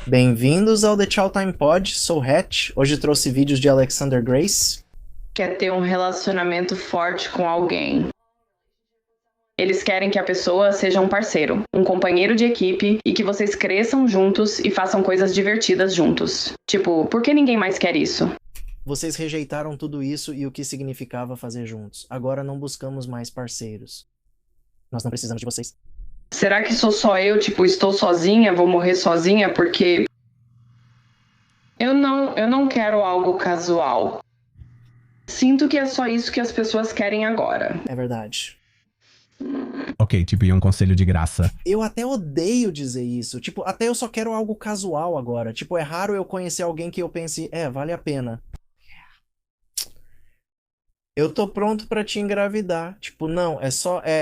Bem-vindos ao The Chow Time Pod, sou Hatch. Hoje trouxe vídeos de Alexander Grace. Quer ter um relacionamento forte com alguém. Eles querem que a pessoa seja um parceiro, um companheiro de equipe e que vocês cresçam juntos e façam coisas divertidas juntos. Tipo, por que ninguém mais quer isso? Vocês rejeitaram tudo isso e o que significava fazer juntos. Agora não buscamos mais parceiros. Nós não precisamos de vocês. Será que sou só eu, estou sozinha, vou morrer sozinha porque... Eu não quero algo casual. Sinto que é só isso que as pessoas querem agora. É verdade. Ok, e um conselho de graça. Eu até odeio dizer isso. Até eu só quero algo casual agora. É raro eu conhecer alguém que eu pense, vale a pena. Eu tô pronto pra te engravidar. Não,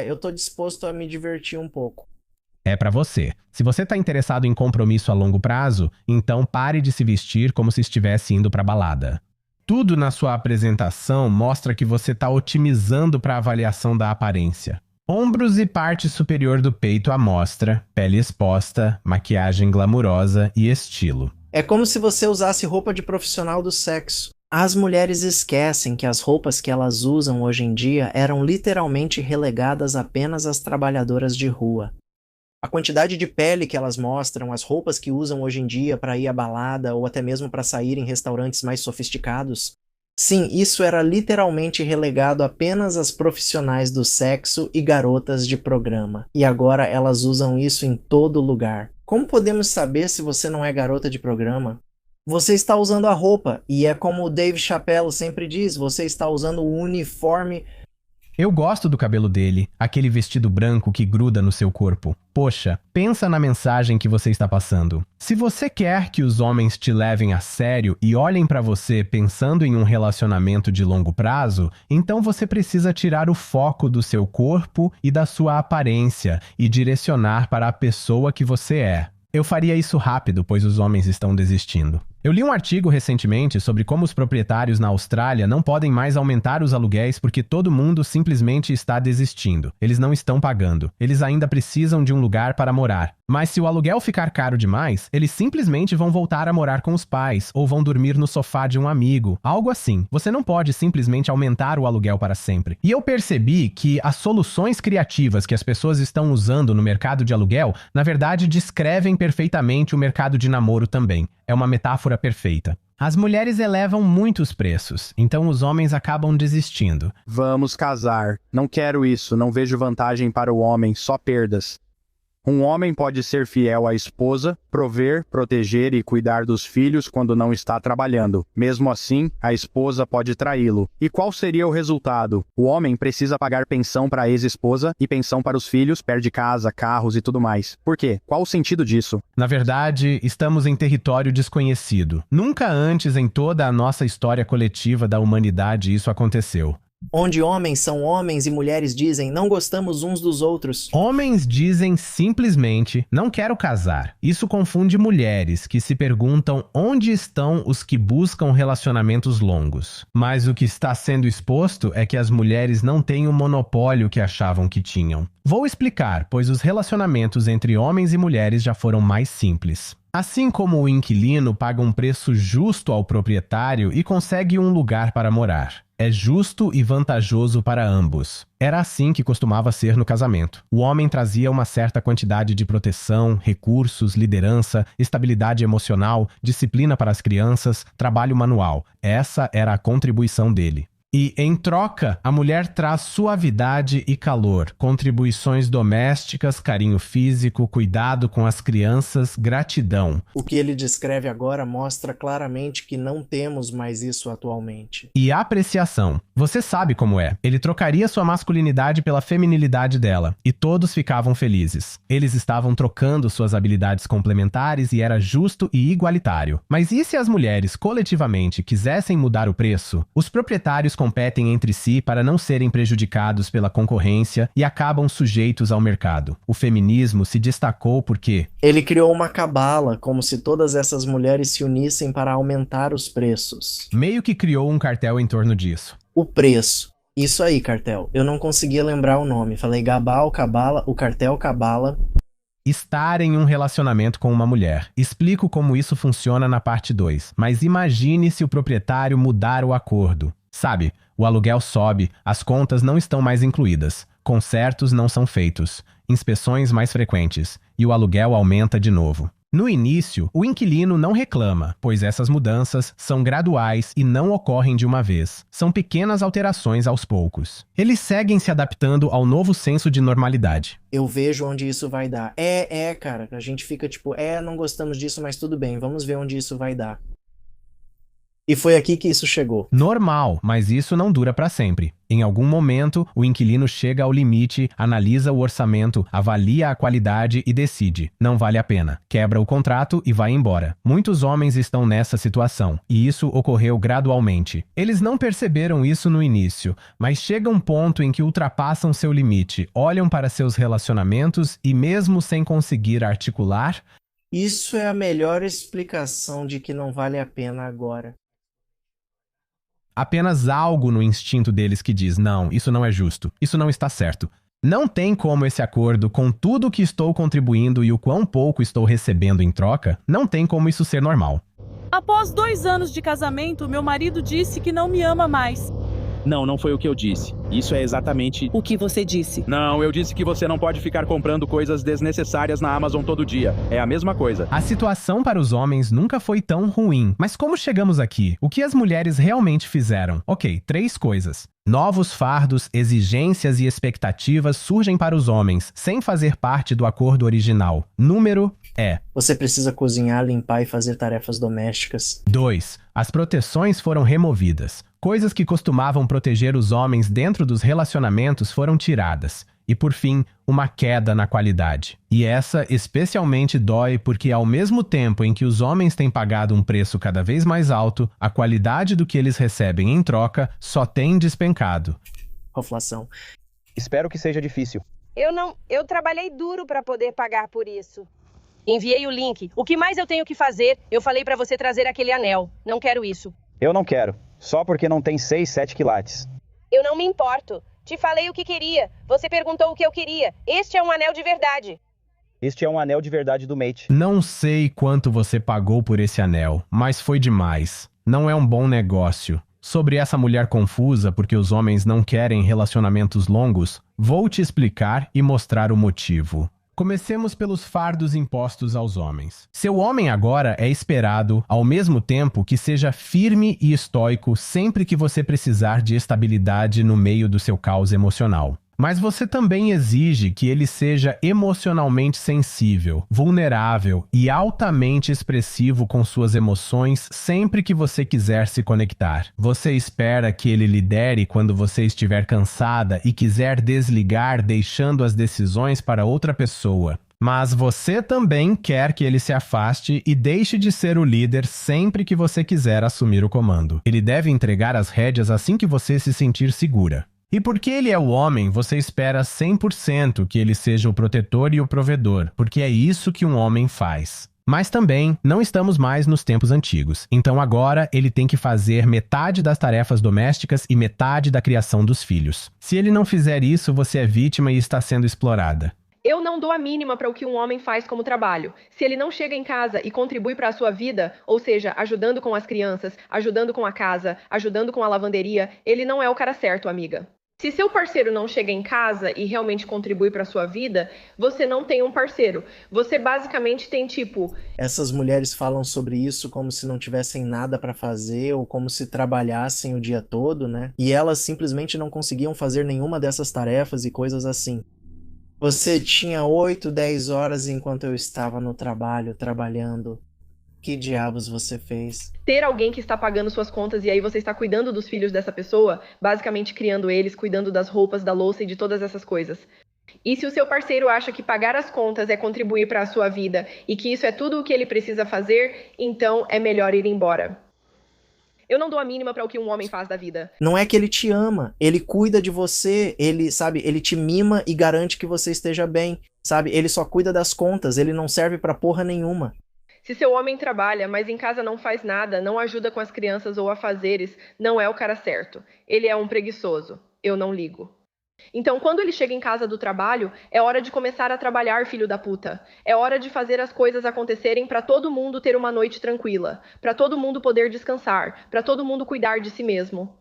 eu tô disposto a me divertir um pouco. É pra você. Se você tá interessado em compromisso a longo prazo, então pare de se vestir como se estivesse indo pra balada. Tudo na sua apresentação mostra que você tá otimizando pra avaliação da aparência. Ombros e parte superior do peito à mostra, pele exposta, maquiagem glamurosa e estilo. É como se você usasse roupa de profissional do sexo. As mulheres esquecem que as roupas que elas usam hoje em dia eram literalmente relegadas apenas às trabalhadoras de rua. A quantidade de pele que elas mostram, as roupas que usam hoje em dia para ir à balada ou até mesmo para sair em restaurantes mais sofisticados, sim, isso era literalmente relegado apenas às profissionais do sexo e garotas de programa. E agora elas usam isso em todo lugar. Como podemos saber se você não é garota de programa? Você está usando a roupa, e é como o Dave Chappelle sempre diz, você está usando o uniforme. Eu gosto do cabelo dele, aquele vestido branco que gruda no seu corpo. Poxa, pensa na mensagem que você está passando. Se você quer que os homens te levem a sério e olhem pra você pensando em um relacionamento de longo prazo, então você precisa tirar o foco do seu corpo e da sua aparência e direcionar para a pessoa que você é. Eu faria isso rápido, pois os homens estão desistindo. Eu li um artigo recentemente sobre como os proprietários na Austrália não podem mais aumentar os aluguéis porque todo mundo simplesmente está desistindo. Eles não estão pagando. Eles ainda precisam de um lugar para morar. Mas se o aluguel ficar caro demais, eles simplesmente vão voltar a morar com os pais ou vão dormir no sofá de um amigo. Algo assim. Você não pode simplesmente aumentar o aluguel para sempre. E eu percebi que as soluções criativas que as pessoas estão usando no mercado de aluguel, na verdade, descrevem perfeitamente o mercado de namoro também. É uma metáfora perfeita. As mulheres elevam muitos preços, então os homens acabam desistindo. Vamos casar. Não quero isso, não vejo vantagem para o homem, só perdas. Um homem pode ser fiel à esposa, prover, proteger e cuidar dos filhos quando não está trabalhando. Mesmo assim, a esposa pode traí-lo. E qual seria o resultado? O homem precisa pagar pensão para a ex-esposa e pensão para os filhos, perde casa, carros e tudo mais. Por quê? Qual o sentido disso? Na verdade, estamos em território desconhecido. Nunca antes em toda a nossa história coletiva da humanidade isso aconteceu. Onde homens são homens e mulheres dizem, não gostamos uns dos outros. Homens dizem simplesmente, não quero casar. Isso confunde mulheres que se perguntam onde estão os que buscam relacionamentos longos. Mas o que está sendo exposto é que as mulheres não têm o monopólio que achavam que tinham. Vou explicar, pois os relacionamentos entre homens e mulheres já foram mais simples. Assim como o inquilino paga um preço justo ao proprietário e consegue um lugar para morar. É justo e vantajoso para ambos. Era assim que costumava ser no casamento. O homem trazia uma certa quantidade de proteção, recursos, liderança, estabilidade emocional, disciplina para as crianças, trabalho manual. Essa era a contribuição dele. E, em troca, a mulher traz suavidade e calor, contribuições domésticas, carinho físico, cuidado com as crianças, gratidão. O que ele descreve agora mostra claramente que não temos mais isso atualmente. E apreciação. Você sabe como é. Ele trocaria sua masculinidade pela feminilidade dela, e todos ficavam felizes. Eles estavam trocando suas habilidades complementares e era justo e igualitário. Mas e se as mulheres, coletivamente, quisessem mudar o preço? Os proprietários competem entre si para não serem prejudicados pela concorrência e acabam sujeitos ao mercado. O feminismo se destacou porque ele criou uma cabala, como se todas essas mulheres se unissem para aumentar os preços. Meio que criou um cartel em torno disso. O preço. Isso aí, cartel. Eu não conseguia lembrar o nome. Falei Gabal, Cabala, o cartel Cabala. Estar em um relacionamento com uma mulher. Explico como isso funciona na parte 2, mas imagine se o proprietário mudar o acordo. Sabe, o aluguel sobe, as contas não estão mais incluídas, consertos não são feitos, inspeções mais frequentes, e o aluguel aumenta de novo. No início, o inquilino não reclama, pois essas mudanças são graduais e não ocorrem de uma vez. São pequenas alterações aos poucos. Eles seguem se adaptando ao novo senso de normalidade. Eu vejo onde isso vai dar. Cara, a gente fica tipo, não gostamos disso, mas tudo bem, vamos ver onde isso vai dar. E foi aqui que isso chegou. Normal, mas isso não dura para sempre. Em algum momento, o inquilino chega ao limite, analisa o orçamento, avalia a qualidade e decide. Não vale a pena. Quebra o contrato e vai embora. Muitos homens estão nessa situação, e isso ocorreu gradualmente. Eles não perceberam isso no início, mas chega um ponto em que ultrapassam seu limite, olham para seus relacionamentos e mesmo sem conseguir articular... Isso é a melhor explicação de que não vale a pena agora. Apenas algo no instinto deles que diz, não, isso não é justo, isso não está certo. Não tem como esse acordo, com tudo que estou contribuindo e o quão pouco estou recebendo em troca, não tem como isso ser normal. Após 2 anos de casamento, meu marido disse que não me ama mais. Não foi o que eu disse. Isso é exatamente... O que você disse? Não, eu disse que você não pode ficar comprando coisas desnecessárias na Amazon todo dia. É a mesma coisa. A situação para os homens nunca foi tão ruim. Mas como chegamos aqui? O que as mulheres realmente fizeram? Ok, 3 coisas. Novos fardos, exigências e expectativas surgem para os homens, sem fazer parte do acordo original. Número é... Você precisa cozinhar, limpar e fazer tarefas domésticas. 2. As proteções foram removidas. Coisas que costumavam proteger os homens dentro dos relacionamentos foram tiradas. E, por fim, uma queda na qualidade. E essa especialmente dói porque, ao mesmo tempo em que os homens têm pagado um preço cada vez mais alto, a qualidade do que eles recebem em troca só tem despencado. Inflação. Espero que seja difícil. Eu trabalhei duro para poder pagar por isso. Enviei o link. O que mais eu tenho que fazer? Eu falei para você trazer aquele anel. Não quero isso. Eu não quero. Só porque não tem 6, 7 quilates. Eu não me importo. Te falei o que queria. Você perguntou o que eu queria. Este é um anel de verdade. Este é um anel de verdade do mate. Não sei quanto você pagou por esse anel, mas foi demais. Não é um bom negócio. Sobre essa mulher confusa porque os homens não querem relacionamentos longos, vou te explicar e mostrar o motivo. Comecemos pelos fardos impostos aos homens. Seu homem agora é esperado, ao mesmo tempo, que seja firme e estoico sempre que você precisar de estabilidade no meio do seu caos emocional. Mas você também exige que ele seja emocionalmente sensível, vulnerável e altamente expressivo com suas emoções sempre que você quiser se conectar. Você espera que ele lidere quando você estiver cansada e quiser desligar, deixando as decisões para outra pessoa. Mas você também quer que ele se afaste e deixe de ser o líder sempre que você quiser assumir o comando. Ele deve entregar as rédeas assim que você se sentir segura. E porque ele é o homem, você espera 100% que ele seja o protetor e o provedor, porque é isso que um homem faz. Mas também não estamos mais nos tempos antigos. Então agora ele tem que fazer metade das tarefas domésticas e metade da criação dos filhos. Se ele não fizer isso, você é vítima e está sendo explorada. Eu não dou a mínima para o que um homem faz como trabalho. Se ele não chega em casa e contribui para a sua vida, ou seja, ajudando com as crianças, ajudando com a casa, ajudando com a lavanderia, ele não é o cara certo, amiga. Se seu parceiro não chega em casa e realmente contribui para a sua vida, você não tem um parceiro. Você basicamente tem tipo... Essas mulheres falam sobre isso como se não tivessem nada para fazer ou como se trabalhassem o dia todo, né? E elas simplesmente não conseguiam fazer nenhuma dessas tarefas e coisas assim. Você tinha 8, 10 horas enquanto eu estava no trabalho, trabalhando. Que diabos você fez? Ter alguém que está pagando suas contas e aí você está cuidando dos filhos dessa pessoa, basicamente criando eles, cuidando das roupas, da louça e de todas essas coisas. E se o seu parceiro acha que pagar as contas é contribuir para a sua vida e que isso é tudo o que ele precisa fazer, então é melhor ir embora. Eu não dou a mínima para o que um homem faz da vida. Não é que ele te ama, ele cuida de você, ele, sabe, ele te mima e garante que você esteja bem, sabe? Ele só cuida das contas, ele não serve pra porra nenhuma. Se seu homem trabalha, mas em casa não faz nada, não ajuda com as crianças ou afazeres, não é o cara certo. Ele é um preguiçoso. Eu não ligo. Então, quando ele chega em casa do trabalho, é hora de começar a trabalhar, filho da puta. É hora de fazer as coisas acontecerem pra todo mundo ter uma noite tranquila, pra todo mundo poder descansar, pra todo mundo cuidar de si mesmo.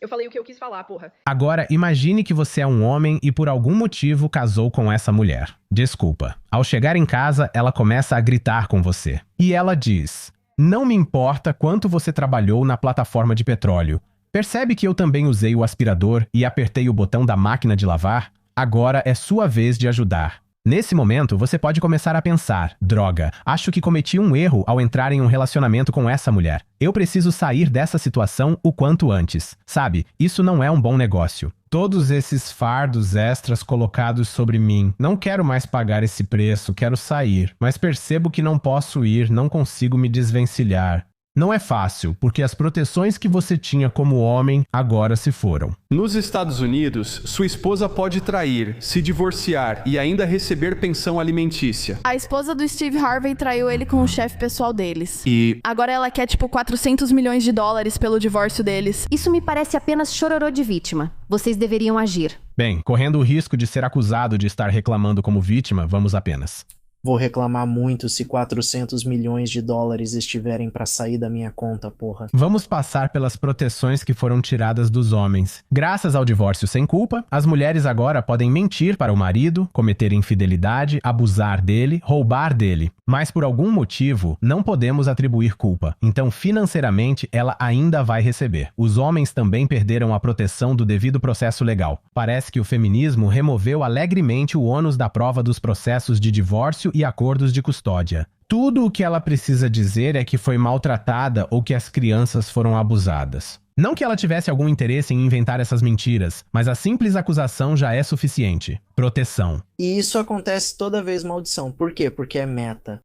Eu falei o que eu quis falar, porra. Agora, imagine que você é um homem e por algum motivo casou com essa mulher. Desculpa. Ao chegar em casa, ela começa a gritar com você. E ela diz: "Não me importa quanto você trabalhou na plataforma de petróleo. Percebe que eu também usei o aspirador e apertei o botão da máquina de lavar? Agora é sua vez de ajudar." Nesse momento, você pode começar a pensar: droga, acho que cometi um erro ao entrar em um relacionamento com essa mulher. Eu preciso sair dessa situação o quanto antes. Sabe, isso não é um bom negócio. Todos esses fardos extras colocados sobre mim. Não quero mais pagar esse preço, quero sair. Mas percebo que não posso ir, não consigo me desvencilhar. Não é fácil, porque as proteções que você tinha como homem agora se foram. Nos Estados Unidos, sua esposa pode trair, se divorciar e ainda receber pensão alimentícia. A esposa do Steve Harvey traiu ele com o chefe pessoal deles. E agora ela quer tipo 400 milhões de dólares pelo divórcio deles. Isso me parece apenas chororô de vítima. Vocês deveriam agir. Bem, correndo o risco de ser acusado de estar reclamando como vítima, vamos apenas. Vou reclamar muito se 400 milhões de dólares estiverem pra sair da minha conta, porra. Vamos passar pelas proteções que foram tiradas dos homens. Graças ao divórcio sem culpa, as mulheres agora podem mentir para o marido, cometer infidelidade, abusar dele, roubar dele. Mas por algum motivo, não podemos atribuir culpa. Então, financeiramente, ela ainda vai receber. Os homens também perderam a proteção do devido processo legal. Parece que o feminismo removeu alegremente o ônus da prova dos processos de divórcio e acordos de custódia. Tudo o que ela precisa dizer é que foi maltratada ou que as crianças foram abusadas. Não que ela tivesse algum interesse em inventar essas mentiras, mas a simples acusação já é suficiente. Proteção. E isso acontece toda vez, maldição. Por quê? Porque é meta.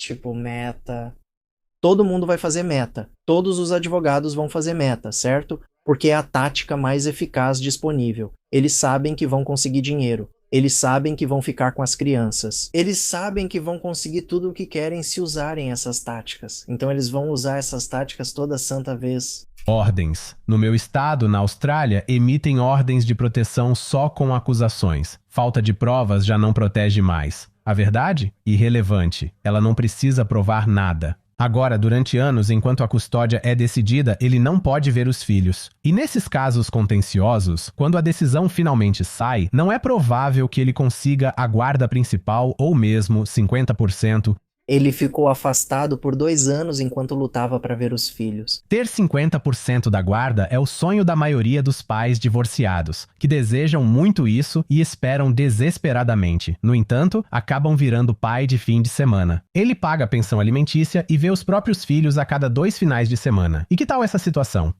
Tipo, meta. Todo mundo vai fazer meta. Todos os advogados vão fazer meta, certo? Porque é a tática mais eficaz disponível. Eles sabem que vão conseguir dinheiro. Eles sabem que vão ficar com as crianças. Eles sabem que vão conseguir tudo o que querem se usarem essas táticas. Então eles vão usar essas táticas toda santa vez. Ordens. No meu estado, na Austrália, emitem ordens de proteção só com acusações. Falta de provas já não protege mais. A verdade? Irrelevante. Ela não precisa provar nada. Agora, durante anos, enquanto a custódia é decidida, ele não pode ver os filhos. E nesses casos contenciosos, quando a decisão finalmente sai, não é provável que ele consiga a guarda principal ou mesmo 50%. Ele ficou afastado por 2 anos enquanto lutava para ver os filhos. Ter 50% da guarda é o sonho da maioria dos pais divorciados, que desejam muito isso e esperam desesperadamente. No entanto, acabam virando pai de fim de semana. Ele paga a pensão alimentícia e vê os próprios filhos a cada 2 finais de semana. E que tal essa situação?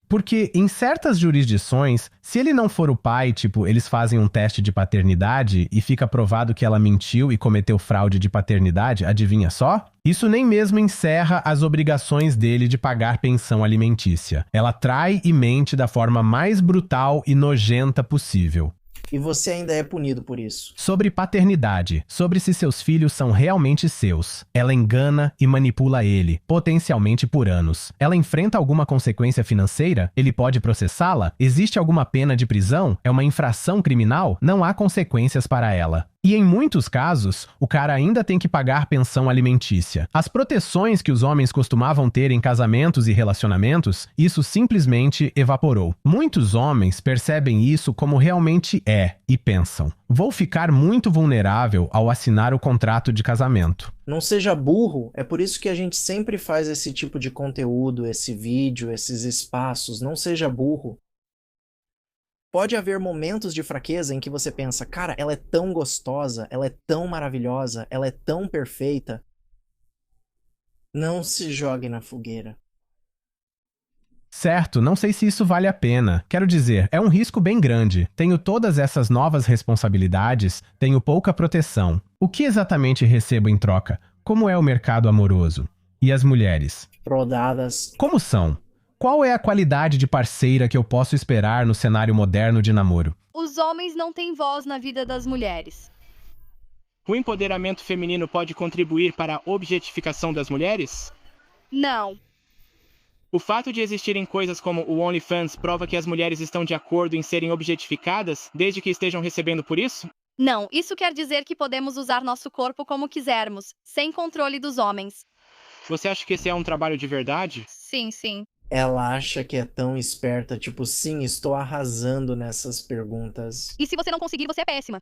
Porque em certas jurisdições, se ele não for o pai, tipo, eles fazem um teste de paternidade e fica provado que ela mentiu e cometeu fraude de paternidade, adivinha só? Isso nem mesmo encerra as obrigações dele de pagar pensão alimentícia. Ela trai e mente da forma mais brutal e nojenta possível. E você ainda é punido por isso. Sobre paternidade, sobre se seus filhos são realmente seus. Ela engana e manipula ele, potencialmente por anos. Ela enfrenta alguma consequência financeira? Ele pode processá-la? Existe alguma pena de prisão? É uma infração criminal? Não há consequências para ela. E em muitos casos, o cara ainda tem que pagar pensão alimentícia. As proteções que os homens costumavam ter em casamentos e relacionamentos, isso simplesmente evaporou. Muitos homens percebem isso como realmente é e pensam: vou ficar muito vulnerável ao assinar o contrato de casamento. Não seja burro, é por isso que a gente sempre faz esse tipo de conteúdo, esse vídeo, esses espaços. Não seja burro. Pode haver momentos de fraqueza em que você pensa: cara, ela é tão gostosa, ela é tão maravilhosa, ela é tão perfeita. Não se jogue na fogueira. Certo, não sei se isso vale a pena. Quero dizer, é um risco bem grande. Tenho todas essas novas responsabilidades, tenho pouca proteção. O que exatamente recebo em troca? Como é o mercado amoroso? E as mulheres? Rodadas. Como são? Qual é a qualidade de parceira que eu posso esperar no cenário moderno de namoro? Os homens não têm voz na vida das mulheres. O empoderamento feminino pode contribuir para a objetificação das mulheres? Não. O fato de existirem coisas como o OnlyFans prova que as mulheres estão de acordo em serem objetificadas, desde que estejam recebendo por isso? Não, isso quer dizer que podemos usar nosso corpo como quisermos, sem controle dos homens. Você acha que esse é um trabalho de verdade? Sim, sim. Ela acha que é tão esperta, tipo, sim, estou arrasando nessas perguntas. E se você não conseguir, você é péssima.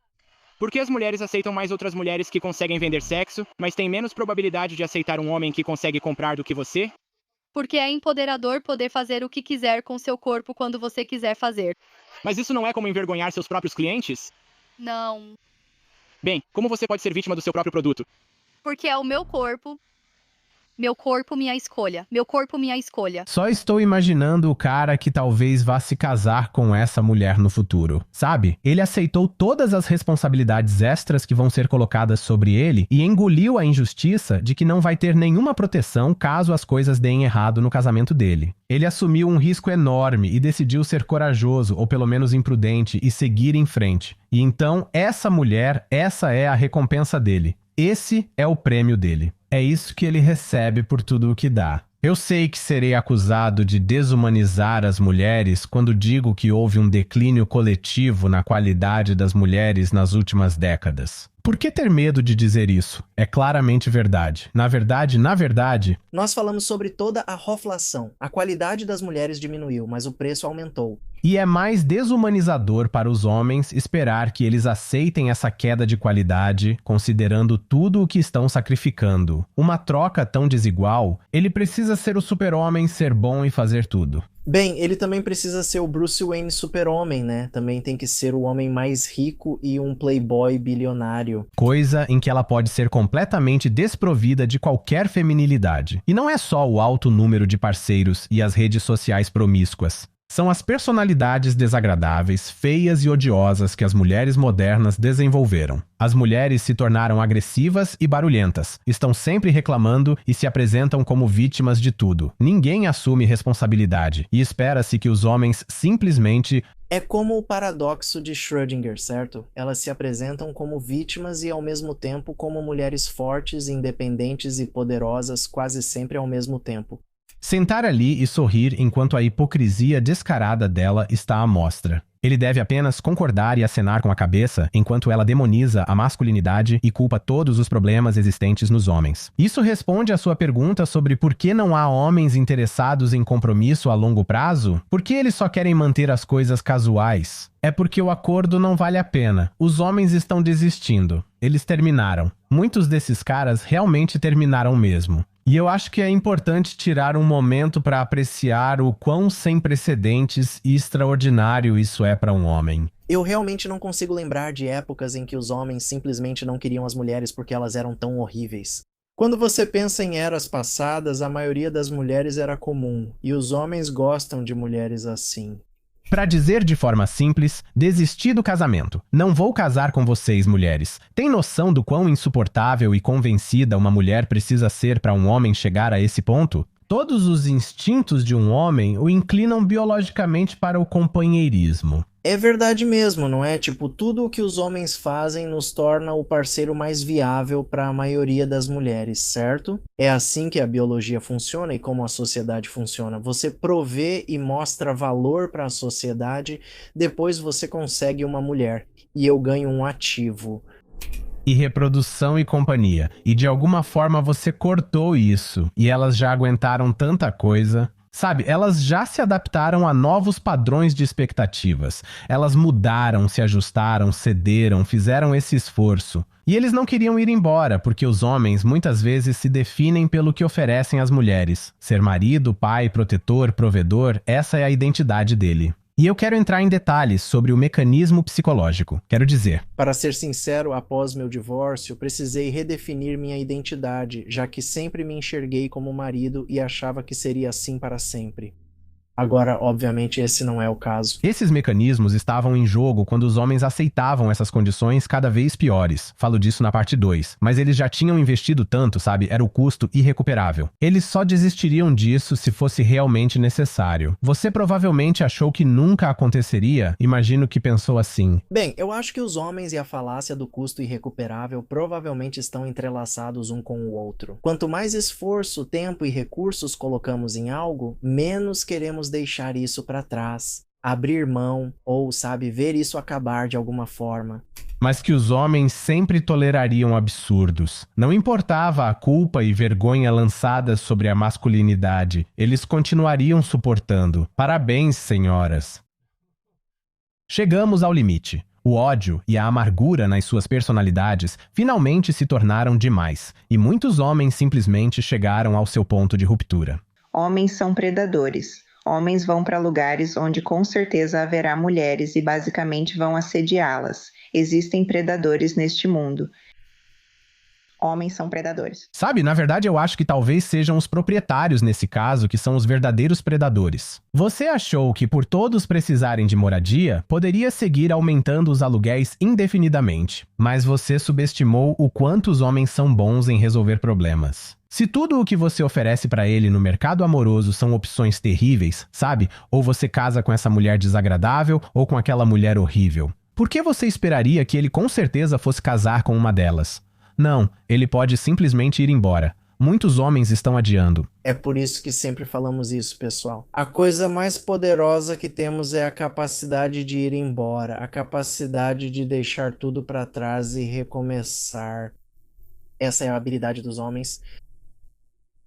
Por que as mulheres aceitam mais outras mulheres que conseguem vender sexo, mas têm menos probabilidade de aceitar um homem que consegue comprar do que você? Porque é empoderador poder fazer o que quiser com seu corpo quando você quiser fazer. Mas isso não é como envergonhar seus próprios clientes? Não. Bem, como você pode ser vítima do seu próprio produto? Porque é o meu corpo. Meu corpo, minha escolha. Meu corpo, minha escolha. Só estou imaginando o cara que talvez vá se casar com essa mulher no futuro. Sabe? Ele aceitou todas as responsabilidades extras que vão ser colocadas sobre ele e engoliu a injustiça de que não vai ter nenhuma proteção caso as coisas deem errado no casamento dele. Ele assumiu um risco enorme e decidiu ser corajoso, ou pelo menos imprudente, e seguir em frente. E então, essa mulher, essa é a recompensa dele. Esse é o prêmio dele. É isso que ele recebe por tudo o que dá. Eu sei que serei acusado de desumanizar as mulheres quando digo que houve um declínio coletivo na qualidade das mulheres nas últimas décadas. Por que ter medo de dizer isso? É claramente verdade. Na verdade, nós falamos sobre toda a roflação. A qualidade das mulheres diminuiu, mas o preço aumentou. E é mais desumanizador para os homens esperar que eles aceitem essa queda de qualidade, considerando tudo o que estão sacrificando. Uma troca tão desigual, ele precisa ser o super-homem, ser bom e fazer tudo. Bem, ele também precisa ser o Bruce Wayne super-homem, né? Também tem que ser o homem mais rico e um playboy bilionário. Coisa em que ela pode ser completamente desprovida de qualquer feminilidade. E não é só o alto número de parceiros e as redes sociais promíscuas. São as personalidades desagradáveis, feias e odiosas que as mulheres modernas desenvolveram. As mulheres se tornaram agressivas e barulhentas, estão sempre reclamando e se apresentam como vítimas de tudo. Ninguém assume responsabilidade e espera-se que os homens simplesmente... É como o paradoxo de Schrödinger, certo? Elas se apresentam como vítimas e ao mesmo tempo como mulheres fortes, independentes e poderosas quase sempre ao mesmo tempo. Sentar ali e sorrir enquanto a hipocrisia descarada dela está à mostra. Ele deve apenas concordar e acenar com a cabeça enquanto ela demoniza a masculinidade e culpa todos os problemas existentes nos homens. Isso responde à sua pergunta sobre por que não há homens interessados em compromisso a longo prazo? Por que eles só querem manter as coisas casuais? É porque o acordo não vale a pena. Os homens estão desistindo. Eles terminaram. Muitos desses caras realmente terminaram mesmo. E eu acho que é importante tirar um momento para apreciar o quão sem precedentes e extraordinário isso é para um homem. Eu realmente não consigo lembrar de épocas em que os homens simplesmente não queriam as mulheres porque elas eram tão horríveis. Quando você pensa em eras passadas, a maioria das mulheres era comum, e os homens gostam de mulheres assim. Para dizer de forma simples, desisti do casamento. Não vou casar com vocês, mulheres. Tem noção do quão insuportável e convencida uma mulher precisa ser para um homem chegar a esse ponto? Todos os instintos de um homem o inclinam biologicamente para o companheirismo. É verdade mesmo, não é? Tipo, tudo o que os homens fazem nos torna o parceiro mais viável para a maioria das mulheres, certo? É assim que a biologia funciona e como a sociedade funciona. Você provê e mostra valor para a sociedade, depois você consegue uma mulher. E eu ganho um ativo. E reprodução e companhia. E de alguma forma você cortou isso. E elas já aguentaram tanta coisa. Sabe, elas já se adaptaram a novos padrões de expectativas. Elas mudaram, se ajustaram, cederam, fizeram esse esforço. E eles não queriam ir embora, porque os homens muitas vezes se definem pelo que oferecem às mulheres. Ser marido, pai, protetor, provedor, essa é a identidade dele. E eu quero entrar em detalhes sobre o mecanismo psicológico. Quero dizer... Para ser sincero, após meu divórcio, precisei redefinir minha identidade, já que sempre me enxerguei como marido e achava que seria assim para sempre. Agora, obviamente, esse não é o caso. Esses mecanismos estavam em jogo quando os homens aceitavam essas condições cada vez piores. Falo disso na parte 2. Mas eles já tinham investido tanto, sabe? Era o custo irrecuperável. Eles só desistiriam disso se fosse realmente necessário. Você provavelmente achou que nunca aconteceria? Imagino que pensou assim. Bem, eu acho que os homens e a falácia do custo irrecuperável provavelmente estão entrelaçados um com o outro. Quanto mais esforço, tempo e recursos colocamos em algo, menos queremos deixar isso para trás, abrir mão ou, sabe, ver isso acabar de alguma forma. Mas que os homens sempre tolerariam absurdos. Não importava a culpa e vergonha lançadas sobre a masculinidade, eles continuariam suportando. Parabéns, senhoras. Chegamos ao limite. O ódio e a amargura nas suas personalidades finalmente se tornaram demais, e muitos homens simplesmente chegaram ao seu ponto de ruptura. Homens são predadores. Homens vão para lugares onde com certeza haverá mulheres e basicamente vão assediá-las. Existem predadores neste mundo. Homens são predadores. Sabe, na verdade eu acho que talvez sejam os proprietários nesse caso que são os verdadeiros predadores. Você achou que por todos precisarem de moradia, poderia seguir aumentando os aluguéis indefinidamente, mas você subestimou o quanto os homens são bons em resolver problemas. Se tudo o que você oferece para ele no mercado amoroso são opções terríveis, sabe? Ou você casa com essa mulher desagradável ou com aquela mulher horrível. Por que você esperaria que ele com certeza fosse casar com uma delas? Não, ele pode simplesmente ir embora. Muitos homens estão adiando. É por isso que sempre falamos isso, pessoal. A coisa mais poderosa que temos é a capacidade de ir embora, a capacidade de deixar tudo para trás e recomeçar. Essa é a habilidade dos homens.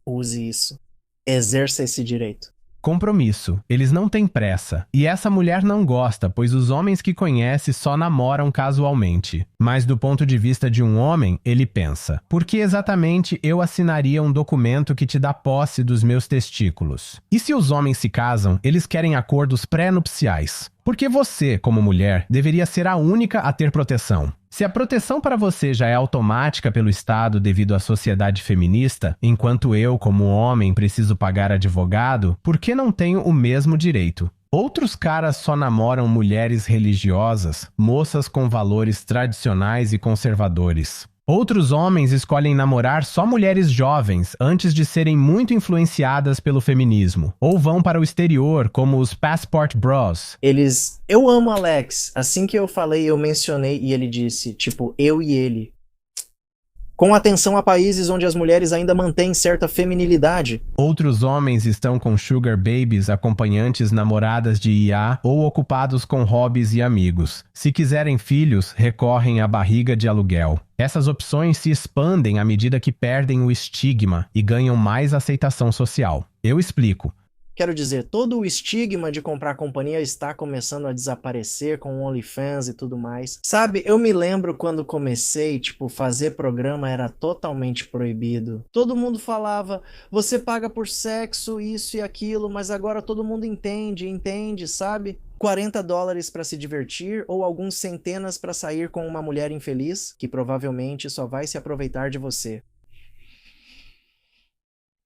Use isso. Exerça esse direito. Compromisso. Eles não têm pressa. E essa mulher não gosta, pois os homens que conhece só namoram casualmente. Mas do ponto de vista de um homem, ele pensa: por que exatamente eu assinaria um documento que te dá posse dos meus testículos? E se os homens se casam, eles querem acordos pré-nupciais. Porque você, como mulher, deveria ser a única a ter proteção. Se a proteção para você já é automática pelo Estado devido à sociedade feminista, enquanto eu, como homem, preciso pagar advogado, por que não tenho o mesmo direito? Outros caras só namoram mulheres religiosas, moças com valores tradicionais e conservadores. Outros homens escolhem namorar só mulheres jovens antes de serem muito influenciadas pelo feminismo. Ou vão para o exterior, como os Passport Bros. Eu amo Alex. Assim que eu falei, eu mencionei e ele disse, tipo, eu e ele. Com atenção a países onde as mulheres ainda mantêm certa feminilidade. Outros homens estão com sugar babies, acompanhantes, namoradas de IA ou ocupados com hobbies e amigos. Se quiserem filhos, recorrem à barriga de aluguel. Essas opções se expandem à medida que perdem o estigma e ganham mais aceitação social. Eu explico. Quero dizer, todo o estigma de comprar companhia está começando a desaparecer com o OnlyFans e tudo mais. Sabe, eu me lembro quando comecei, fazer programa era totalmente proibido. Todo mundo falava, você paga por sexo, isso e aquilo, mas agora todo mundo entende, sabe? $40 para se divertir ou alguns centenas para sair com uma mulher infeliz, que provavelmente só vai se aproveitar de você.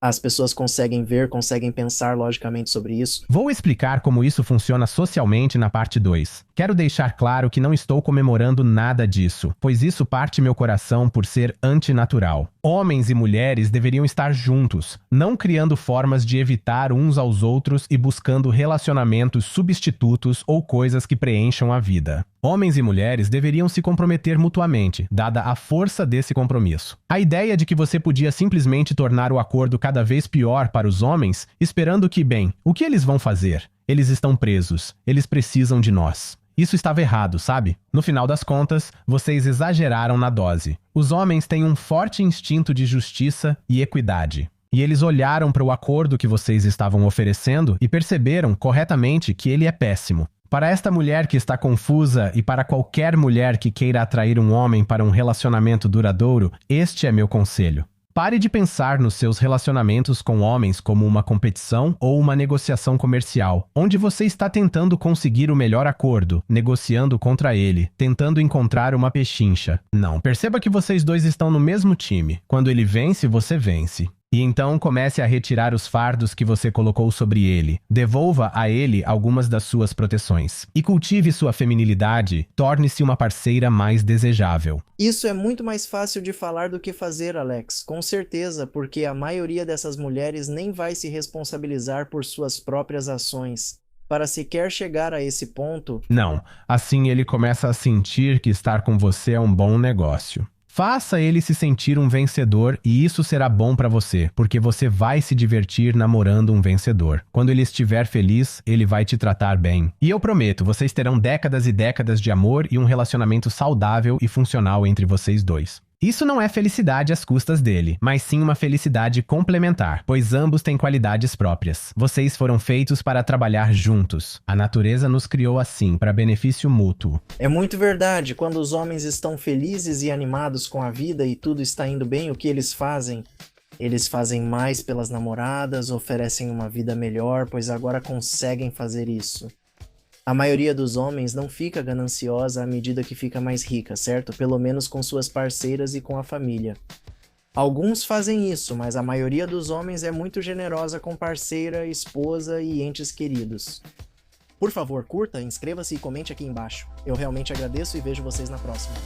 As pessoas conseguem ver, conseguem pensar logicamente sobre isso. Vou explicar como isso funciona socialmente na parte 2. Quero deixar claro que não estou comemorando nada disso, pois isso parte meu coração por ser antinatural. Homens e mulheres deveriam estar juntos, não criando formas de evitar uns aos outros e buscando relacionamentos substitutos ou coisas que preencham a vida. Homens e mulheres deveriam se comprometer mutuamente, dada a força desse compromisso. A ideia de que você podia simplesmente tornar o acordo cada vez pior para os homens, esperando que, bem, o que eles vão fazer? Eles estão presos. Eles precisam de nós. Isso estava errado, sabe? No final das contas, vocês exageraram na dose. Os homens têm um forte instinto de justiça e equidade. E eles olharam para o acordo que vocês estavam oferecendo e perceberam corretamente que ele é péssimo. Para esta mulher que está confusa e para qualquer mulher que queira atrair um homem para um relacionamento duradouro, este é meu conselho. Pare de pensar nos seus relacionamentos com homens como uma competição ou uma negociação comercial, onde você está tentando conseguir o melhor acordo, negociando contra ele, tentando encontrar uma pechincha. Não, perceba que vocês dois estão no mesmo time. Quando ele vence, você vence. E então comece a retirar os fardos que você colocou sobre ele. Devolva a ele algumas das suas proteções. E cultive sua feminilidade, torne-se uma parceira mais desejável. Isso é muito mais fácil de falar do que fazer, Alex. Com certeza, porque a maioria dessas mulheres nem vai se responsabilizar por suas próprias ações. Para sequer chegar a esse ponto... Não, assim ele começa a sentir que estar com você é um bom negócio. Faça ele se sentir um vencedor e isso será bom para você, porque você vai se divertir namorando um vencedor. Quando ele estiver feliz, ele vai te tratar bem. E eu prometo, vocês terão décadas e décadas de amor e um relacionamento saudável e funcional entre vocês dois. Isso não é felicidade às custas dele, mas sim uma felicidade complementar, pois ambos têm qualidades próprias. Vocês foram feitos para trabalhar juntos. A natureza nos criou assim, para benefício mútuo. É muito verdade. Quando os homens estão felizes e animados com a vida e tudo está indo bem, o que eles fazem? Eles fazem mais pelas namoradas, oferecem uma vida melhor, pois agora conseguem fazer isso. A maioria dos homens não fica gananciosa à medida que fica mais rica, certo? Pelo menos com suas parceiras e com a família. Alguns fazem isso, mas a maioria dos homens é muito generosa com parceira, esposa e entes queridos. Por favor, curta, inscreva-se e comente aqui embaixo. Eu realmente agradeço e vejo vocês na próxima.